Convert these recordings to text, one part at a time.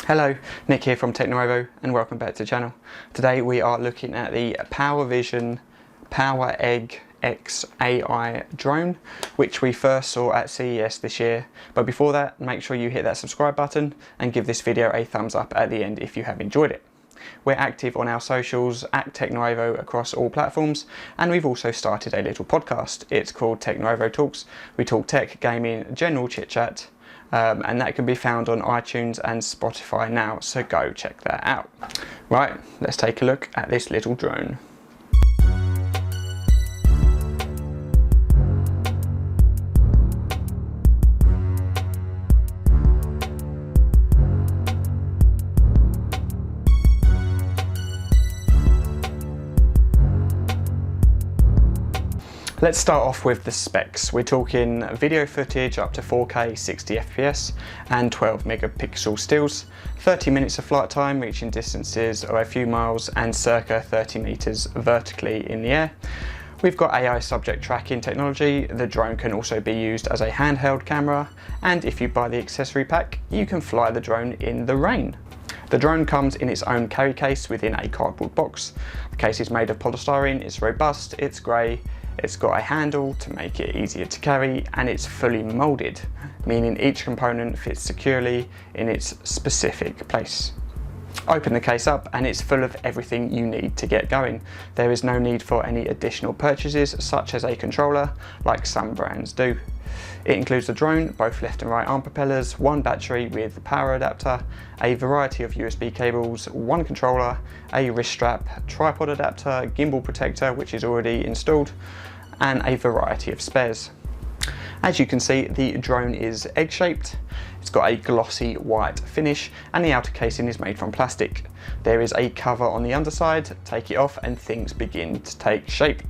Hello, Nick here from TechNuovo and welcome back to the channel. Today we are looking at the PowerVision PowerEgg X AI drone, which we first saw at CES this year. But before that, make sure you hit that subscribe button and give this video a thumbs up at the end if you have enjoyed it. We're active on our socials at TechNuovo across all platforms, and we've also started a little podcast. It's called TechNuovo Talks. We talk tech, gaming, general chit chat. And that can be found on iTunes and Spotify now, so go check that out. Right, let's take a look at this little drone. Let's start off with the specs. We're talking video footage up to 4K 60 FPS and 12 megapixel stills, 30 minutes of flight time reaching distances of a few miles and circa 30 meters vertically in the air. We've got AI subject tracking technology. The drone can also be used as a handheld camera, and if you buy the accessory pack, you can fly the drone in the rain. The drone comes in its own carry case within a cardboard box. The case is made of polystyrene, it's robust, it's grey, it's got a handle to make it easier to carry, and it's fully moulded, meaning each component fits securely in its specific place. Open the case up and it's full of everything you need to get going. There is no need for any additional purchases such as a controller like some brands do. It includes the drone, both left and right arm propellers, one battery with power adapter, a variety of USB cables, one controller, a wrist strap, tripod adapter, gimbal protector which is already installed, and a variety of spares. As you can see, the drone is egg-shaped. It's got a glossy white finish and the outer casing is made from plastic. There is a cover on the underside. Take it off and things begin to take shape.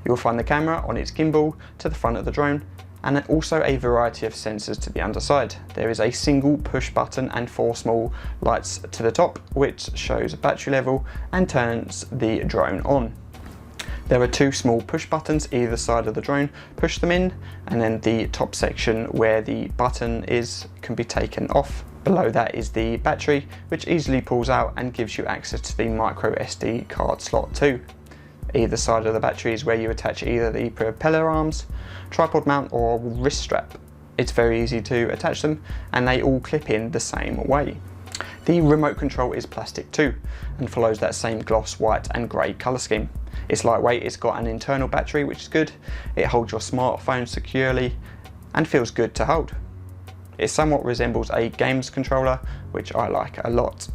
You will find the camera on its gimbal to the front of the drone, and also a variety of sensors to the underside. There is a single push button and 4 small lights to the top, which shows battery level and turns the drone on. There are 2 small push buttons either side of the drone. Push them in, and then the top section where the button is can be taken off. Below that is the battery, which easily pulls out and gives you access to the micro SD card slot too. Either side of the battery is where you attach either the propeller arms, tripod mount or wrist strap. It's very easy to attach them and they all clip in the same way. The remote control is plastic too and follows that same gloss white and grey colour scheme. It's lightweight, it's got an internal battery which is good, it holds your smartphone securely and feels good to hold. It somewhat resembles a games controller, which I like a lot.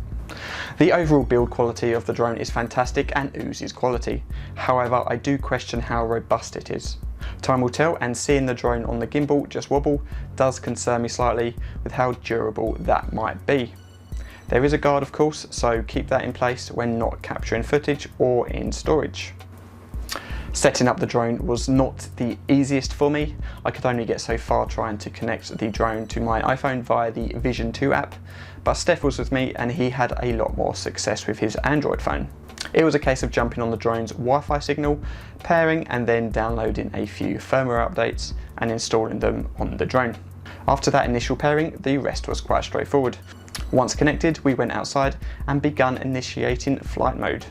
The overall build quality of the drone is fantastic and oozes quality. However, I do question how robust it is. Time will tell, and seeing the drone on the gimbal just wobble does concern me slightly with how durable that might be. There is a guard of course, so keep that in place when not capturing footage or in storage. Setting up the drone was not the easiest for me. I could only get so far trying to connect the drone to my iPhone via the Vision 2 app, but Steph was with me and he had a lot more success with his Android phone. It was a case of jumping on the drone's Wi-Fi signal, pairing and then downloading a few firmware updates and installing them on the drone. After that initial pairing, the rest was quite straightforward. Once connected, we went outside and began initiating flight mode.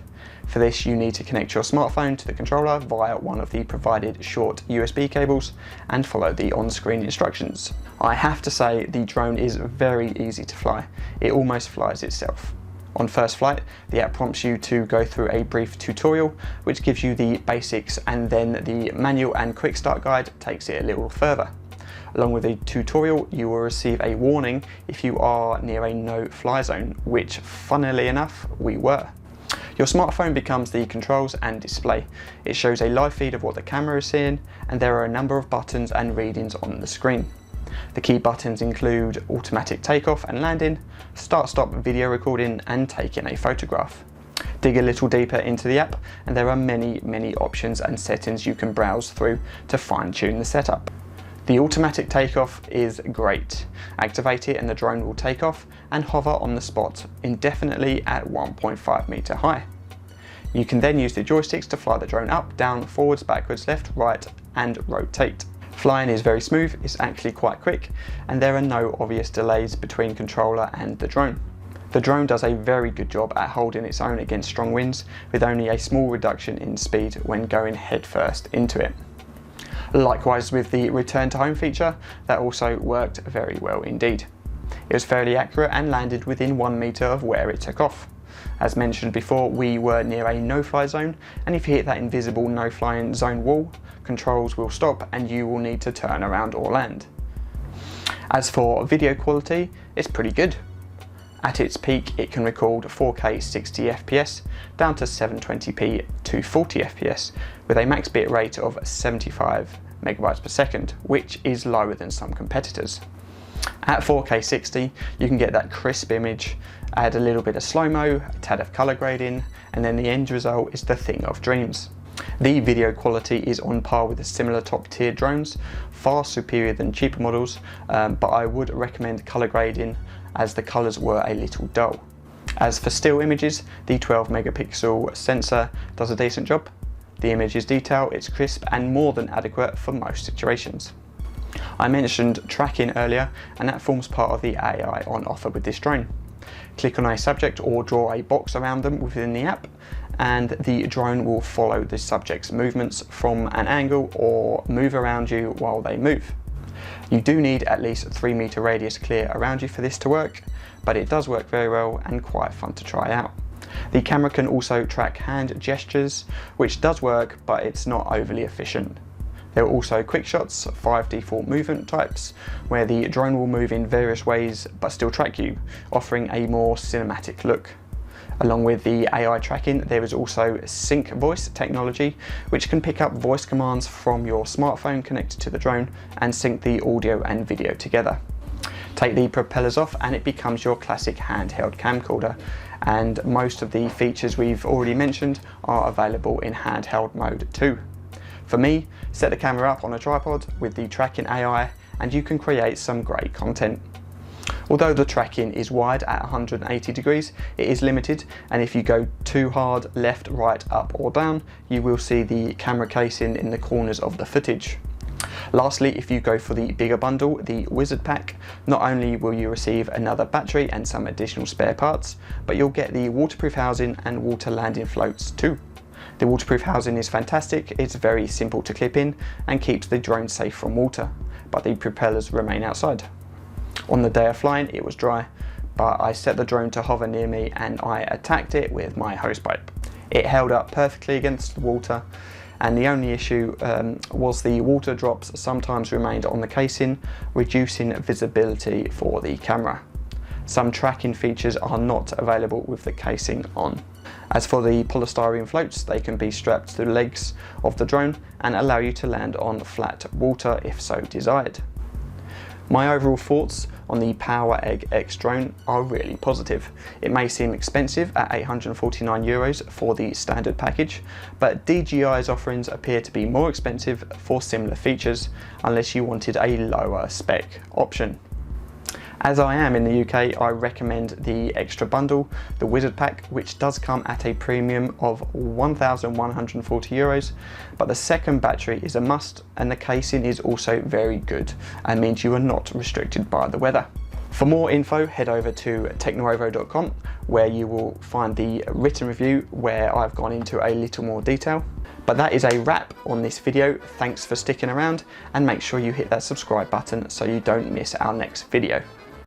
For this, you need to connect your smartphone to the controller via one of the provided short USB cables and follow the on-screen instructions. I have to say the drone is very easy to fly. It almost flies itself. On first flight, the app prompts you to go through a brief tutorial which gives you the basics, and then the manual and quick start guide takes it a little further. Along with the tutorial, you will receive a warning if you are near a no-fly zone, which funnily enough, we were. Your smartphone becomes the controls and display. It shows a live feed of what the camera is seeing, and there are a number of buttons and readings on the screen. The key buttons include automatic takeoff and landing, start-stop video recording, and taking a photograph. Dig a little deeper into the app, and there are many options and settings you can browse through to fine-tune the setup. The automatic takeoff is great. Activate it and the drone will take off and hover on the spot indefinitely at 1.5 meter high. You can then use the joysticks to fly the drone up, down, forwards, backwards, left, right, and rotate. Flying is very smooth, it's actually quite quick, and there are no obvious delays between controller and the drone. The drone does a very good job at holding its own against strong winds, with only a small reduction in speed when going headfirst into it. Likewise with the return to home feature, that also worked very well indeed. It was fairly accurate and landed within 1 metre of where it took off. As mentioned before, we were near a no-fly zone, and if you hit that invisible no-flying zone wall, controls will stop and you will need to turn around or land. As for video quality, it's pretty good. At its peak, it can record 4K 60 FPS down to 720p to 40 FPS with a max bit rate of 75 megabytes per second, which is lower than some competitors. At 4K 60, you can get that crisp image, add a little bit of slow-mo, a tad of colour grading, and then the end result is the thing of dreams. The video quality is on par with the similar top-tier drones, far superior than cheaper models, but I would recommend colour grading as the colours were a little dull. As for still images, the 12 megapixel sensor does a decent job. The image is detailed, it's crisp and more than adequate for most situations. I mentioned tracking earlier, and that forms part of the AI on offer with this drone. Click on a subject or draw a box around them within the app, and the drone will follow the subject's movements from an angle or move around you while they move. You do need at least 3 metre radius clear around you for this to work, but it does work very well and quite fun to try out. The camera can also track hand gestures, which does work, but it's not overly efficient. There are also quick shots, 5 default movement types, where the drone will move in various ways but still track you, offering a more cinematic look. Along with the AI tracking, there is also sync voice technology, which can pick up voice commands from your smartphone connected to the drone and sync the audio and video together. Take the propellers off and it becomes your classic handheld camcorder, and most of the features we've already mentioned are available in handheld mode too. For me, set the camera up on a tripod with the tracking AI and you can create some great content. Although the tracking is wide at 180 degrees, it is limited, and if you go too hard left, right, up or down, you will see the camera casing in the corners of the footage. Lastly, if you go for the bigger bundle, the Wizard Pack, not only will you receive another battery and some additional spare parts, but you'll get the waterproof housing and water landing floats too. The waterproof housing is fantastic, it's very simple to clip in and keeps the drone safe from water, but the propellers remain outside. On the day of flying, it was dry, but I set the drone to hover near me and I attacked it with my hosepipe. It held up perfectly against the water, and the only issue was the water drops sometimes remained on the casing, reducing visibility for the camera. Some tracking features are not available with the casing on. As for the polystyrene floats, they can be strapped to the legs of the drone and allow you to land on flat water if so desired. My overall thoughts on the PowerEgg X drone are really positive. It may seem expensive at €849 for the standard package, but DJI's offerings appear to be more expensive for similar features unless you wanted a lower spec option. As I am in the UK, I recommend the extra bundle, the Wizard Pack, which does come at a premium of €1,140, but the second battery is a must and the casing is also very good and means you are not restricted by the weather. For more info, head over to TechNuovo.com, where you will find the written review where I've gone into a little more detail. But that is a wrap on this video. Thanks for sticking around and make sure you hit that subscribe button so you don't miss our next video.